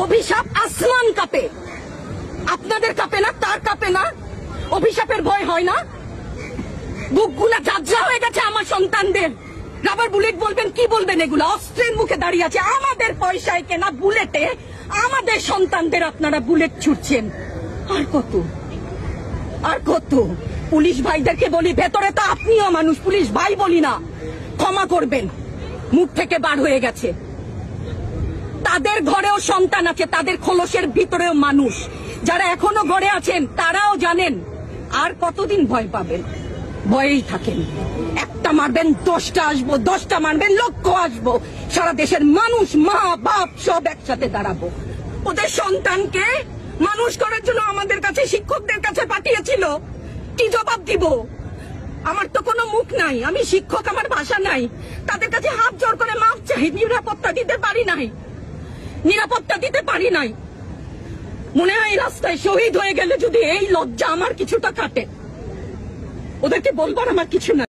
অভিশাপ আসমান কাঁপে, আপনাদের কাঁপে না? তার কাঁপে না? অভিশাপের ভয় হয় না? বুকগুলা ঝাঁঝরা হয়ে গেছে আমার সন্তানদের। রাবার বুলেট বলবেন, কি বলবেন? এগুলো অস্ত্রের মুখে দাঁড়িয়ে আছে, আমাদের পয়সায় কেনা বুলেটে আমাদের সন্তানদের আপনারা বুলেট ছুটছেন। আর কত, আর কত? পুলিশ ভাইদেরকে বলি, ভেতরে তো আপনিও মানুষ, পুলিশ ভাই বলি না, ক্ষমা করবেন, মুখ থেকে বার হয়ে গেছে। তাদের ঘরেও সন্তান আছে, তাদের খোলসের ভিতরেও মানুষ। যারা এখনো ঘরে আছেন তারাও জানেন আর কতদিন ভয় পাবেন। ভয়েই থাকেন। একটা মারবেন 10টা আসবো, 10টা মারবেন লক্ষ আসবো। সারা দেশের মানুষ, মা বাপ সব একসাথে দাঁড়াবো। ওদের সন্তানকে মানুষ করার জন্য আমাদের কাছে, শিক্ষকদের কাছে পাঠিয়েছিল। কি জবাব দিব? আমার তো কোনো মুখ নাই, আমি শিক্ষক, আমার ভাষা নাই। তাদের কাছে হাত জোর করে মাফ চাই, নিরাপত্তা দিতে পারি নাই, নিরাপত্তা দিতে পারি নাই। মনে হয় রাস্তায় শহীদ হয়ে গেলে যদি এই লজ্জা আমার কিছুটা কাটে। ওদেরকে বলবার আমার কিছু নাই।